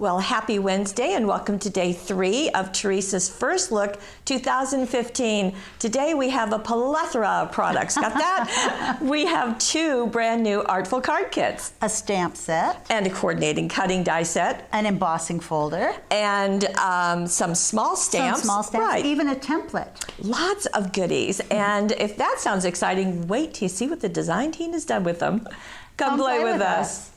Well, happy Wednesday and welcome to day 3 of Teresa's First Look 2015. Today we have a plethora of products. Got that? We have 2 brand new Artful card kits. A stamp set. And a coordinating cutting die set. An embossing folder. And some small stamps. Some small stamps, right. Even a template. Lots of goodies. And if that sounds exciting, wait till you see what the design team has done with them. Come play with us.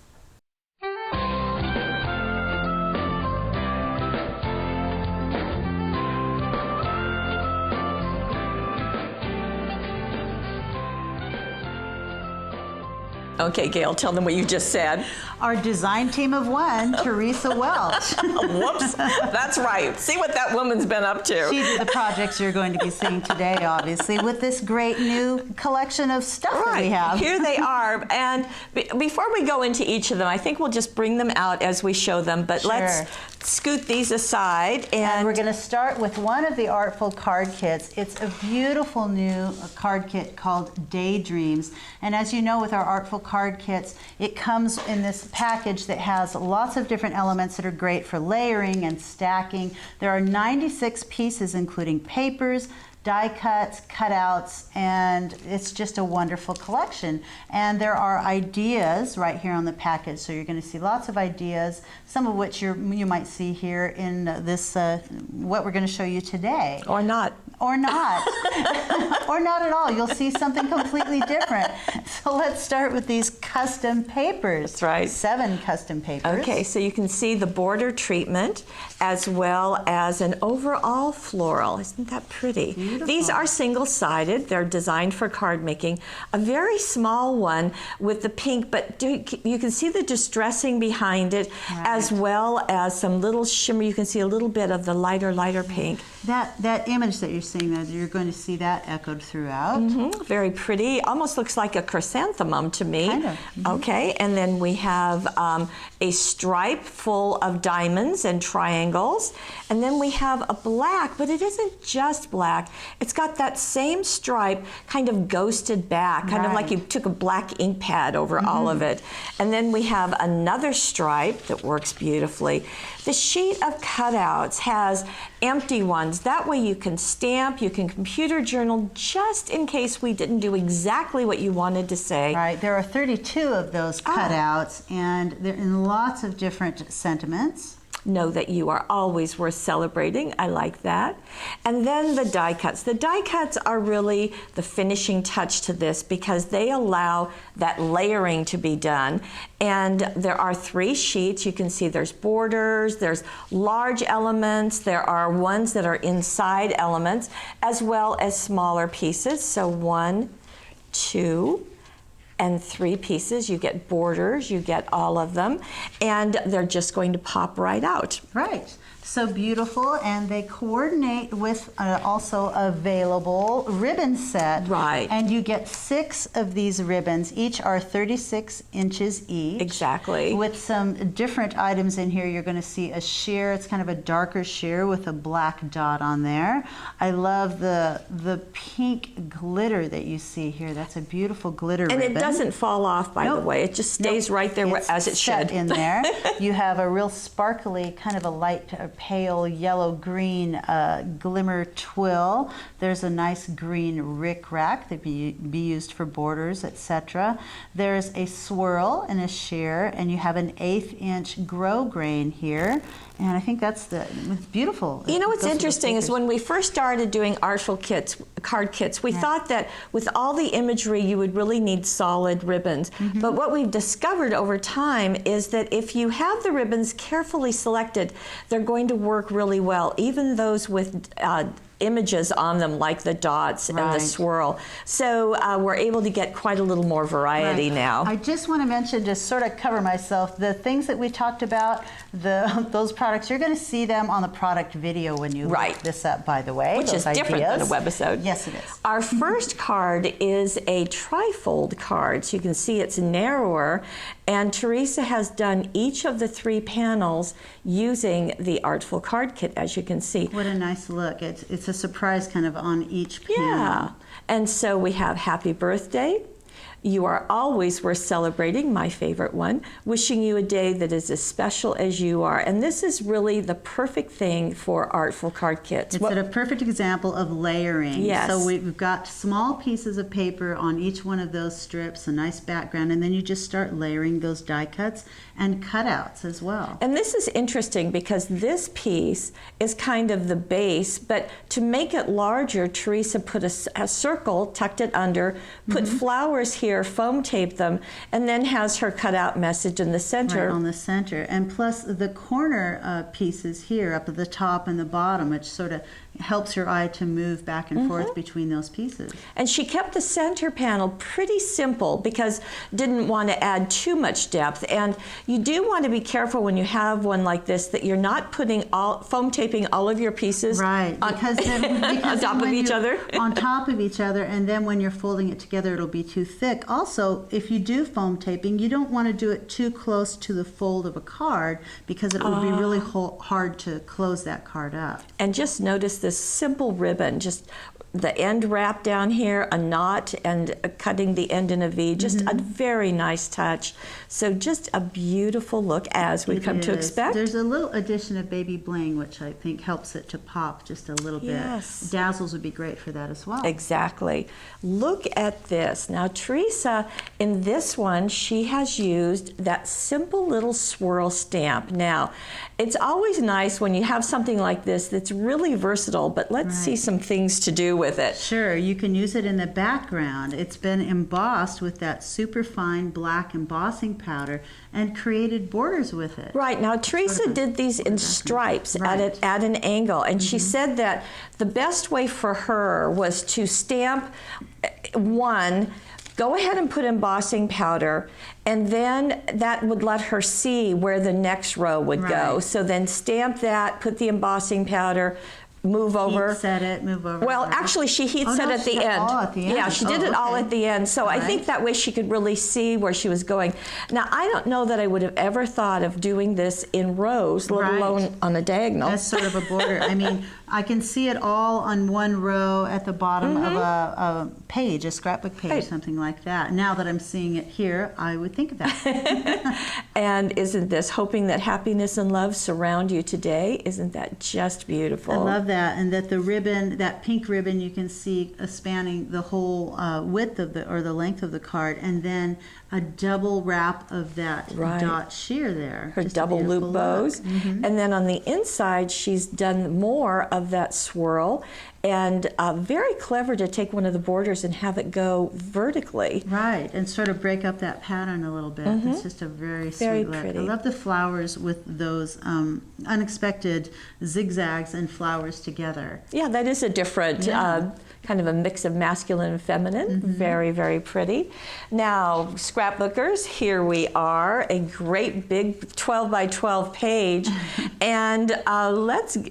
Okay, Gail, tell them what you just said. Our design team of 1, Teresa Welch. Whoops, that's right. See what that woman's been up to. She did the projects you're going to be seeing today, obviously, with this great new collection of stuff that we have. Here they are. And before we go into each of them, I think we'll just bring them out as we show them. But let's scoot these aside. And we're going to start with one of the Artful card kits. It's a beautiful new card kit called Daydreams. And as you know, with our Artful card kits, it comes in this package that has lots of different elements that are great for layering and stacking. There are 96 pieces, including papers, die cuts, cutouts, and it's just a wonderful collection. And there are ideas right here on the package, so you're going to see lots of ideas, some of which you might see here in this, what we're going to show you today. Or not. Or not. Or not at all. You'll see something completely different. So let's start with these custom papers. That's right. 7 custom papers. Okay, so you can see the border treatment as well as an overall floral. Isn't that pretty? Beautiful. These are single-sided. They're designed for card making. A very small one with the pink, but you can see the distressing behind it, as well as some little shimmer. You can see a little bit of the lighter pink. That image that you're seeing there, you're going to see that echoed throughout. Very pretty. Almost looks like a chrysanthemum to me. Kind of. Okay, and then we have a stripe full of diamonds and triangles. And then we have a black, but it isn't just black. It's got that same stripe kind of ghosted back, kind of like you took a black ink pad over all of it. And then we have another stripe that works beautifully. The sheet of cutouts has empty ones. That way you can stamp, you can computer journal, just in case we didn't do exactly what you wanted to say. Right, there are 32 of those cutouts, and they're in lots of different sentiments. Know that you are always worth celebrating. I like that. And then the die cuts. The die cuts are really the finishing touch to this because they allow that layering to be done. And there are 3 sheets. You can see there's borders, there's large elements, there are ones that are inside elements, as well as smaller pieces. So 1, 2, and 3 pieces. You get borders, you get all of them, and they're just going to pop right out. Right. So beautiful, and they coordinate with also available ribbon set. Right. And you get 6 of these ribbons. Each are 36 inches each. Exactly. With some different items in here. You're going to see a sheer. It's kind of a darker sheer with a black dot on there. I love the pink glitter that you see here. That's a beautiful glitter ribbon. And it doesn't fall off, by the way. It just stays right there as it should. In there. You have a real sparkly, kind of a light pale yellow-green glimmer twill. There's a nice green rickrack that be used for borders, etc. There's a swirl and a sheer, and you have an 1/8 inch grow grain here. And I think that's beautiful. You know what's interesting is when we first started doing Artful kits, card kits, we thought that with all the imagery you would really need solid ribbons. But what we've discovered over time is that if you have the ribbons carefully selected, they're going to work really well, even those with images on them like the dots and the swirl. So we're able to get quite a little more variety now. I just want to mention, just sort of cover myself, the things that we talked about, those products, you're going to see them on the product video when you look this up, by the way. Which is different than a webisode. Yes, it is. Our first card is a trifold card. So you can see it's narrower. And Teresa has done each of the 3 panels using the Artful card kit, as you can see. What a nice look. It's a surprise kind of on each panel. Yeah. And so we have Happy Birthday, You are always worth celebrating, my favorite one. Wishing you a day that is as special as you are. And this is really the perfect thing for Artful card kits. It's a perfect example of layering. Yes. So we've got small pieces of paper on each one of those strips, a nice background, and then you just start layering those die cuts and cutouts as well. And this is interesting because this piece is kind of the base, but to make it larger, Teresa put a circle, tucked it under, put flowers here, foam taped them, and then has her cutout message in the center. Right on the center. And plus the corner pieces here up at the top and the bottom, which sort of helps your eye to move back and forth between those pieces. And she kept the center panel pretty simple because didn't want to add too much depth. And you do want to be careful when you have one like this that you're not putting foam taping all of your pieces right, because on top of each other. On top of each other, and then when you're folding it together, it'll be too thick. Also, if you do foam taping, you don't want to do it too close to the fold of a card because it would be really hard to close that card up. And just notice this simple ribbon, just the end wrap down here, a knot, and cutting the end in a V. Just a very nice touch. So just a beautiful look as we've come to expect. There's a little addition of baby bling, which I think helps it to pop just a little bit. Dazzles would be great for that as well. Exactly. Look at this. Now, Teresa, in this one, she has used that simple little swirl stamp. Now, it's always nice when you have something like this that's really versatile, but let's see some things to do with it. Sure, you can use it in the background. It's been embossed with that super fine black embossing powder and created borders with it. Right, now Teresa did these in stripes at an angle, and she said that the best way for her was to stamp one, go ahead and put embossing powder, and then that would let her see where the next row would go. So then stamp that, put the embossing powder, move over. Heat set it, move over. Well, actually, she heat set at the end. All at the end. Yeah, she did it all at the end. So I think that way she could really see where she was going. Now, I don't know that I would have ever thought of doing this in rows, let alone on a diagonal. That's sort of a border. I mean, I can see it all on one row at the bottom of a page, a scrapbook page, something like that. Now that I'm seeing it here, I would think of that. And isn't this hoping that happiness and love surround you today? Isn't that just beautiful? I love that. And that the ribbon, that pink ribbon, you can see spanning the whole width of the length of the card, and then a double wrap of that dot sheer there. Her double loop bows. And then on the inside, she's done more of that swirl, and very clever to take one of the borders and have it go vertically. Right, and sort of break up that pattern a little bit. It's just a very sweet look. Pretty. I love the flowers with those unexpected zigzags and flowers together. Yeah, that is a different kind of a mix of masculine and feminine. Very, very pretty. Now, scrapbookers, here we are, a great big 12 by 12 page. And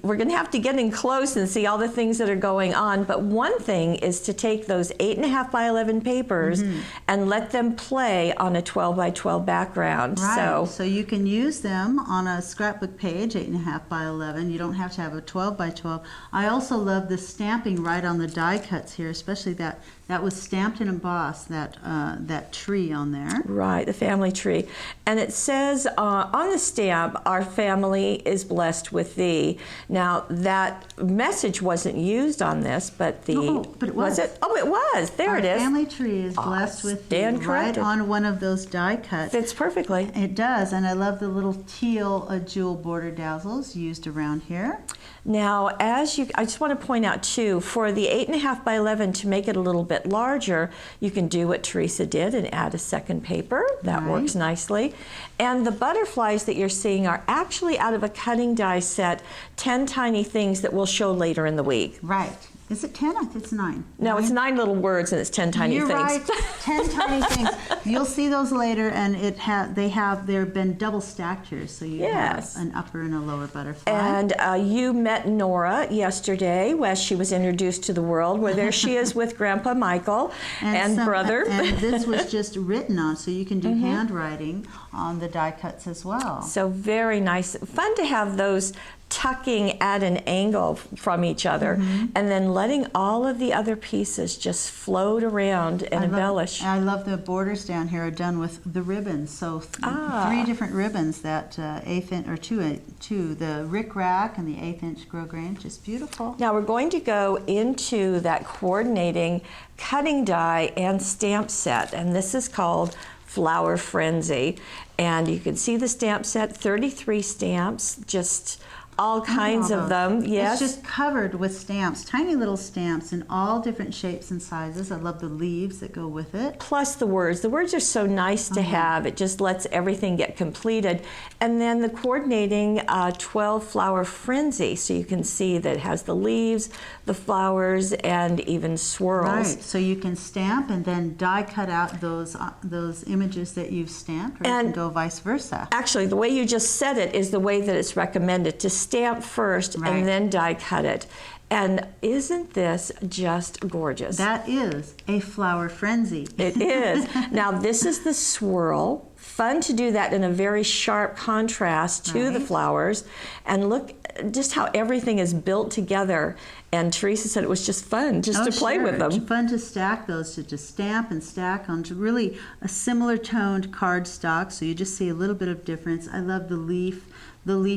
we're going to have to get in close and see all the things that are going on. But one thing is to take those 8.5 by 11 papers and let them play on a 12 by 12 background. Right. So you can use them on a scrapbook page, 8.5 by 11. You don't have to have a 12 by 12. I also love the stamping right on the die cuts here, especially that was stamped and embossed, that tree on there. Right, the family tree. And it says on the stamp, our family is blessed with thee. Now, that message wasn't used on this, but but it was. it? Oh, it was. There it is. Our family tree is blessed with thee. Stand corrected. Right on one of those die cuts. Fits perfectly. It does, and I love the little teal jewel border dazzles used around here. Now, I just want to point out too, for the 8.5 by 11, to make it a little bit larger, you can do what Teresa did and add a second paper. That works nicely. And the butterflies that you're seeing are actually out of a cutting die set, 10 tiny things that we'll show later in the week. Right. Is it 10? I think it's 9. No, it's 9 little words and it's 10 tiny You're things. Right. 10 tiny things. You'll see those later, and they've been double stacked here, so you have an upper and a lower butterfly. And you met Nora yesterday as she was introduced to the world, where there she is with Grandpa Michael and brother. And this was just written on, so you can do handwriting on the die cuts as well. So very nice. Fun to have those tucking at an angle from each other, and then letting all of the other pieces just float around and embellish. I love the borders down here are done with the ribbons. So 3 different ribbons that two, the Rick Rack and the 1/8 inch grosgrain, just beautiful. Now we're going to go into that coordinating cutting die and stamp set, and this is called Flower Frenzy. And you can see the stamp set, 33 stamps, just all kinds of them. Yes. It's just covered with stamps, tiny little stamps in all different shapes and sizes. I love the leaves that go with it. Plus the words. The words are so nice to have. It just lets everything get completed. And then the coordinating 12 Flower Frenzy. So you can see that it has the leaves, the flowers, and even swirls. Right. So you can stamp and then die cut out those images that you've stamped, or you can go vice versa. Actually, the way you just said it is the way that it's recommended, to stamp first and then die cut it. And isn't this just gorgeous? That is a flower frenzy. It is. Now this is the swirl. Fun to do that in a very sharp contrast to the flowers. And look just how everything is built together. And Teresa said it was just fun just to play with them. It's fun to stack those, to just stamp and stack onto really a similar toned cardstock. So you just see a little bit of difference. I love the leaf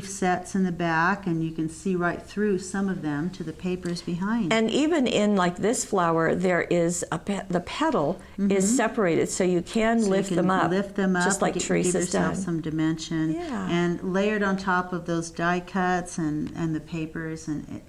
sets in the back, and you can see right through some of them to the papers behind. And even in like this flower, there is the petal is separated, so you can lift them up, just like Teresa's done. Give yourself some dimension. Yeah. And layered on top of those die cuts and the papers, and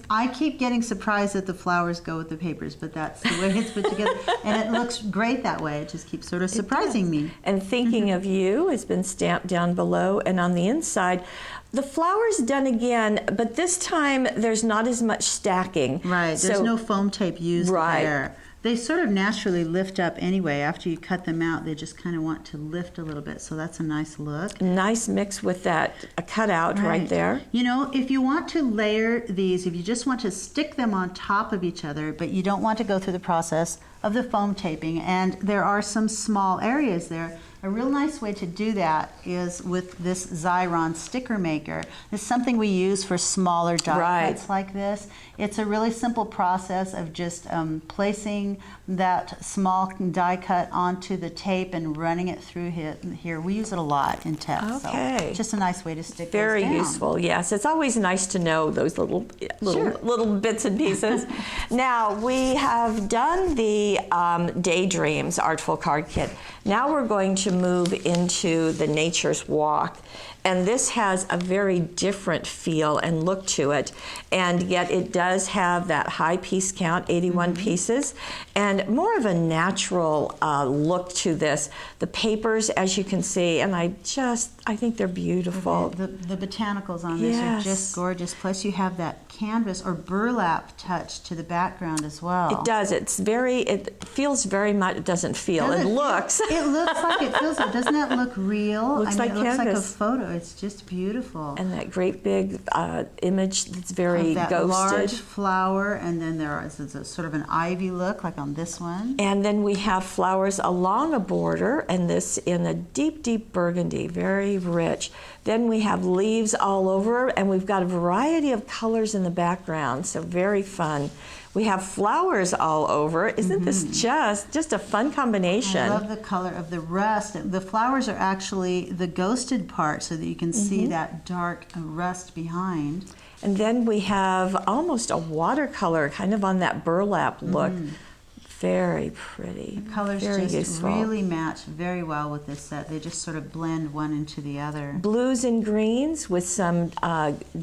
I keep getting surprised that the flowers go with the papers, but that's the way it's put together. And it looks great that way. It just keeps sort of surprising me. And Thinking of You has been stamped down below, and on the inside, the flower's done again, but this time there's not as much stacking. Right, there's no foam tape used there. They sort of naturally lift up anyway. After you cut them out, they just kind of want to lift a little bit, so that's a nice look. Nice mix with that cutout right there. You know, if you want to layer these, if you just want to stick them on top of each other, but you don't want to go through the process of the foam taping, and there are some small areas there, a real nice way to do that is with this Xyron sticker maker. It's something we use for smaller die cuts like this. It's a really simple process of just placing that small die cut onto the tape and running it through here. We use it a lot in text. Okay. So just a nice way to stick Very those down. useful, yes. It's always nice to know those little bits and pieces. Now, we have done the Daydreams Artful card kit. Now we're going to move into the Nature's Walk. And this has a very different feel and look to it, and yet it does have that high piece count, 81 pieces, and more of a natural look to this. The papers, as you can see, and I think they're beautiful. The botanicals on this are just gorgeous. Plus you have that canvas or burlap touch to the background as well. It does. It feels very much, it doesn't feel, it looks. It looks like it feels it. Doesn't that look real? Looks like it looks canvas. like a photo. It's just beautiful. And that great big image that's very that ghosted. large flower, and then there is a sort of an ivy look like on this one. And then we have flowers along a border, and this in a deep, deep burgundy, very rich. Then we have leaves all over, and we've got a variety of colors in the background, so very fun. We have flowers all over. Isn't this just a fun combination? I love the color of the rust. The flowers are actually the ghosted part, so that you can see that dark rust behind. And then we have almost a watercolor, kind of on that burlap look. Very pretty. The colors very just useful. really match very well with this set. They just sort of blend one into the other. Blues and greens with some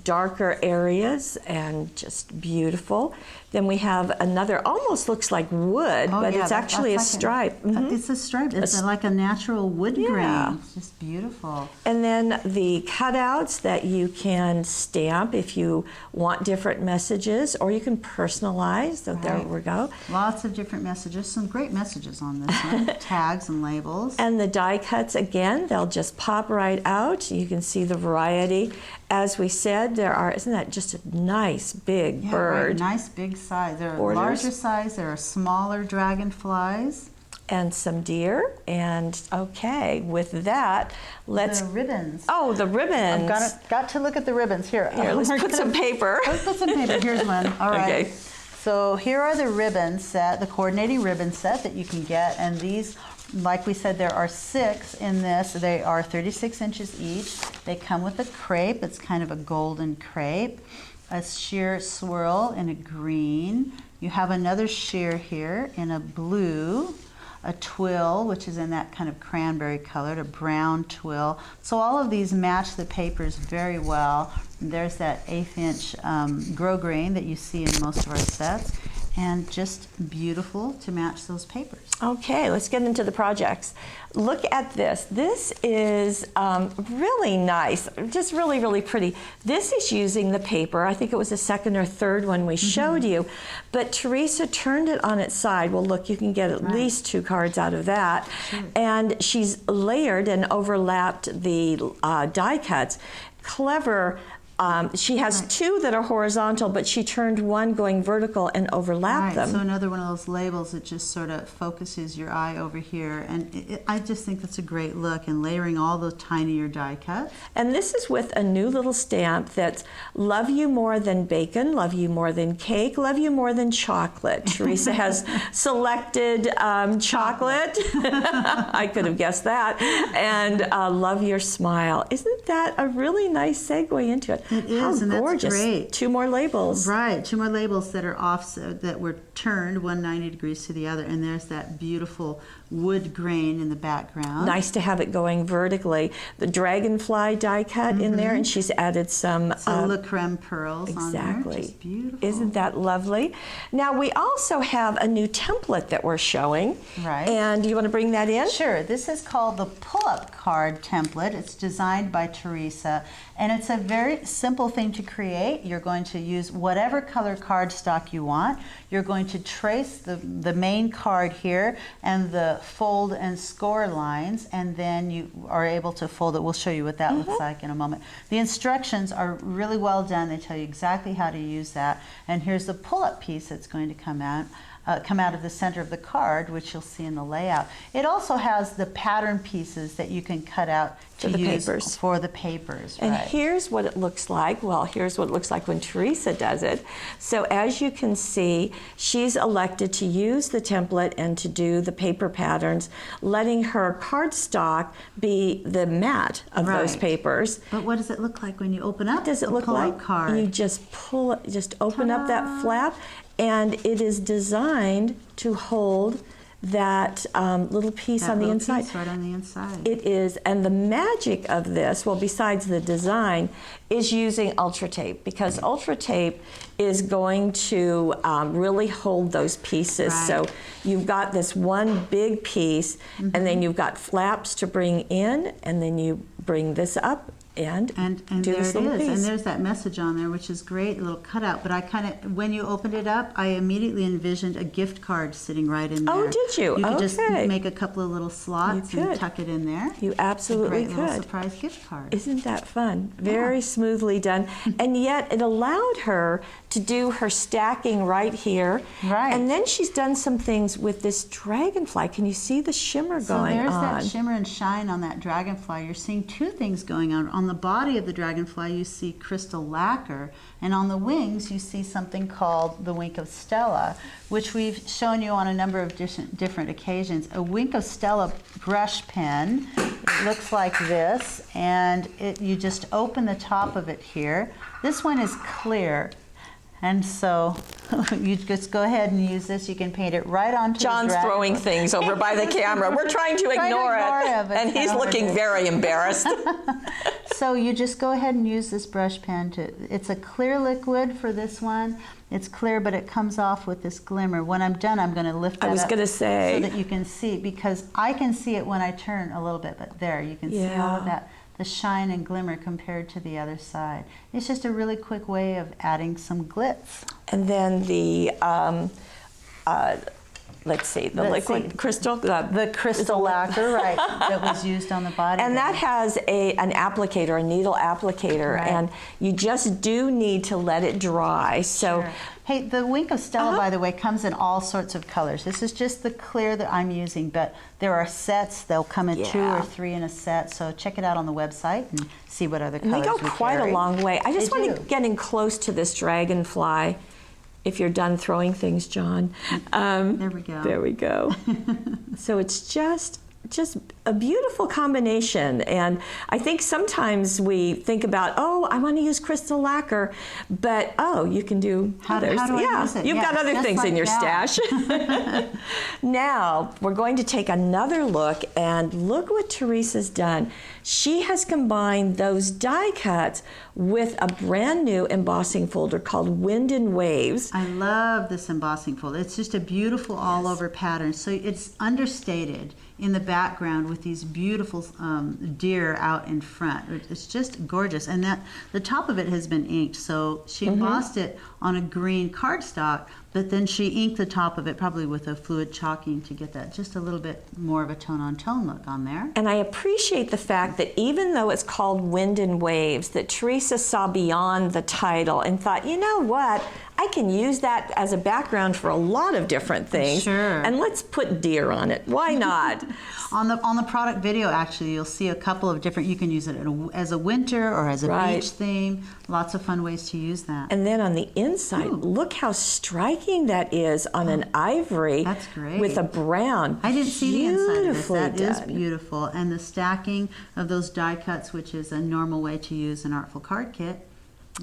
darker areas, and just beautiful. Then we have another, almost looks like wood, but it's actually a stripe. It's a stripe. It's like a natural wood grain. It's just beautiful. And then the cutouts that you can stamp if you want different messages, or you can personalize. So there we go. Lots of different messages. Some great messages on this one. Tags and labels. And the die cuts, again, they'll just pop right out. You can see the variety. As we said, there are, isn't that just a nice big bird? Right, nice big size. There are larger size, there are smaller dragonflies. and some deer. And okay, with that, let's... The ribbons. Oh, the ribbons. I've got to look at the ribbons. Here, let's put some paper. Let's put some paper. Here's one. All right. Okay. So here are the ribbon set, the coordinating ribbon set that you can get. And these, like we said, there are 6 in this. They are 36 inches each. They come with a crepe. It's kind of a golden crepe. A sheer swirl in a green. You have another sheer here in a blue. A twill, which is in that kind of cranberry colored, a brown twill. So all of these match the papers very well. There's that 1/8 inch grosgrain that you see in most of our sets, and just beautiful to match those papers. Okay, let's get into the projects. Look at this. This is really nice, just really, really pretty. This is using the paper. I think it was the second or third one we showed you, but Teresa turned it on its side. Well, look, you can get at least 2 cards out of that. Sure. And she's layered and overlapped the die cuts. Clever. She has 2 that are horizontal, but she turned one going vertical and overlapped them. So another one of those labels that just sort of focuses your eye over here. And I just think that's a great look, and layering all those tinier die cuts. And this is with a new little stamp that's love you more than bacon, love you more than cake, love you more than chocolate. Teresa has selected chocolate. I could have guessed that. And love your smile. Isn't that a really nice segue into it? It is, How and gorgeous. that's great. 2 more labels. Right, 2 more labels that are off, that were turned 190 degrees to the other, and there's that beautiful wood grain in the background. Nice to have it going vertically. The dragonfly die cut in there, and she's added some Le Creme pearls on there. exactly. Just beautiful. Isn't that lovely? Now we also have a new template that we're showing. Right. And do you want to bring that in? Sure. This is called the pull-up card template. It's designed by Teresa, and it's a very simple thing to create. You're going to use whatever color cardstock you want. You're going to trace the main card here and the fold and score lines, and then you are able to fold it. We'll show you what that looks like in a moment. The instructions are really well done. They tell you exactly how to use that. And here's the pull-up piece that's going to come out of the center of the card, which you'll see in the layout. It also has the pattern pieces that you can cut out to the use papers. for the papers. And right. here's what it looks like. Well, here's what it looks like when Teresa does it. So as you can see, she's elected to use the template and to do the paper patterns, letting her cardstock be the mat of those Right. papers. But what does it look like when you open up? What does it a look pull-up like? card? You just pull it, just open up that flap, and it is designed to hold that little piece That on the little inside. piece right on the inside. It is, and the magic of this, well, besides the design, is using Ultra Tape, because Ultra Tape is going to really hold those pieces. Right. So you've got this one big piece, and then you've got flaps to bring in, and then you bring this up and do there this it little is, piece. and there's that message on there, which is great, a little cutout. But I kind of, when you opened it up, I immediately envisioned a gift card sitting right in there. Oh, did you? You could just Okay. make a couple of little slots You and could. tuck it in there. You It's a absolutely great little could. surprise gift card. Isn't that fun? Very smoothly done. And yet it allowed her to do her stacking right here. Right. And then she's done some things with this dragonfly. Can you see the shimmer So going there's on? that shimmer and shine on that dragonfly. You're seeing 2 things going on. On the body of the dragonfly, you see crystal lacquer, and on the wings, you see something called the Wink of Stella, which we've shown you on a number of different occasions. A Wink of Stella brush pen. It looks like this, and you just open the top of it here. This one is clear. And so you just go ahead and use this. You can paint it right onto John's the dragon. throwing things over by the camera. We're trying to ignore it. but And it's he's kinda looking hard to- very embarrassed. So you just go ahead and use this brush pen it's a clear liquid for this one. It's clear, but it comes off with this glimmer. When I'm done, I'm going to lift that I was up going to say. so that you can see, because I can see it when I turn a little bit, but there, you can see all of Yeah. that, the shine and glimmer compared to the other side. It's just a really quick way of adding some glitz. And then the let's see, the Let's liquid see. crystal. The crystal lacquer, right, that was used on the body. And that has an applicator, a needle applicator, Right. and you just do need to let it dry. So. Sure. Hey, the Wink of Stella, by the way, comes in all sorts of colors. This is just the clear that I'm using, but there are sets. They'll come in 2 or 3 in a set, so check it out on the website and see what other colors And they go we quite carry. a long way. I just They want do. to get in close to this dragonfly. If you're done throwing things, John. There we go. There we go. So it's just a beautiful combination. And I think sometimes we think about, oh, I want to use crystal lacquer, but you can do others. How do I use it? You've got other just things in like your that. stash. Now, we're going to take another look, and look what Teresa's done. She has combined those die cuts with a brand new embossing folder called Wind and Waves. I love this embossing folder. It's just a beautiful all-over pattern. So it's understated in the background with these beautiful deer out in front. It's just gorgeous. And that the top of it has been inked. So she embossed it on a green cardstock, but then she inked the top of it probably with a fluid chalking to get that just a little bit more of a tone-on-tone look on there. And I appreciate the fact that even though it's called Wind and Waves, that Teresa saw beyond the title and thought, you know what? I can use that as a background for a lot of different things. Sure. And let's put deer on it. Why not? On the product video, actually, you'll see a couple of different, you can use it as a winter or as a beach theme. Lots of fun ways to use that. And then on the inside, look how striking that is on an ivory. That's great. With a brown. I didn't see the inside of this. That is done. beautiful. And the stacking of those die cuts, which is a normal way to use an Artful card kit,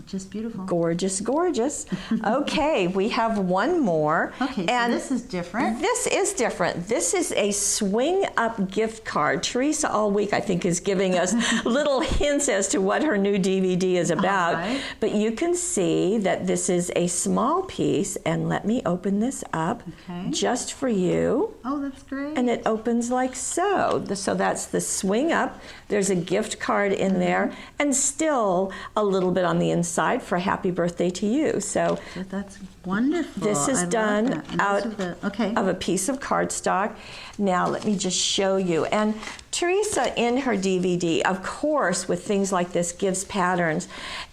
just beautiful. Gorgeous, gorgeous. Okay, we have one more. Okay, and so this is different. This is different. This is a swing up gift card. Teresa all week, I think, is giving us little hints as to what her new DVD is about. Right. But you can see that this is a small piece, and let me open this up just for you. Oh, that's great. And it opens like so. So that's the swing up. There's a gift card in there, and still a little bit on the inside for happy birthday to you. So that's wonderful. this is I love done that. And out those are the, of a piece of cardstock. Now let me just show you. And Teresa in her DVD, of course, with things like this, gives patterns.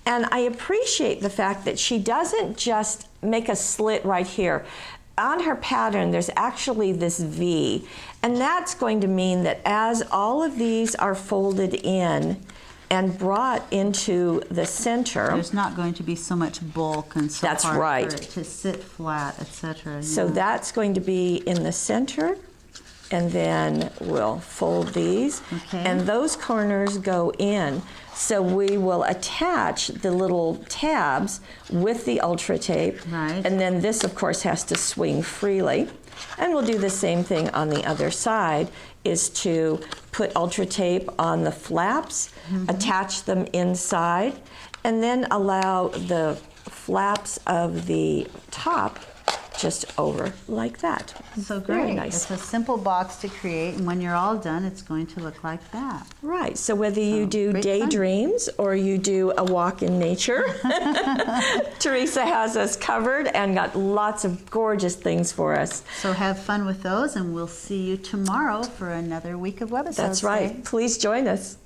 And I appreciate the fact that she doesn't just make a slit right here. On her pattern, there's actually this V, and that's going to mean that as all of these are folded in and brought into the center, there's not going to be so much bulk and so That's hard right. for it to sit flat, etc. so that's going to be in the center, and then we'll fold these, and those corners go in. So we will attach the little tabs with the Ultra Tape, and then this, of course, has to swing freely. And we'll do the same thing on the other side, is to put Ultra Tape on the flaps, attach them inside, and then allow the flaps of the top just over like that. So Very great. nice. It's a simple box to create, and when you're all done, it's going to look like that. Right. So whether you do great fun. Daydreams or you do a walk in nature, Teresa has us covered and got lots of gorgeous things for us. So have fun with those, and we'll see you tomorrow for another week of Webisodes. That's right. Please join us.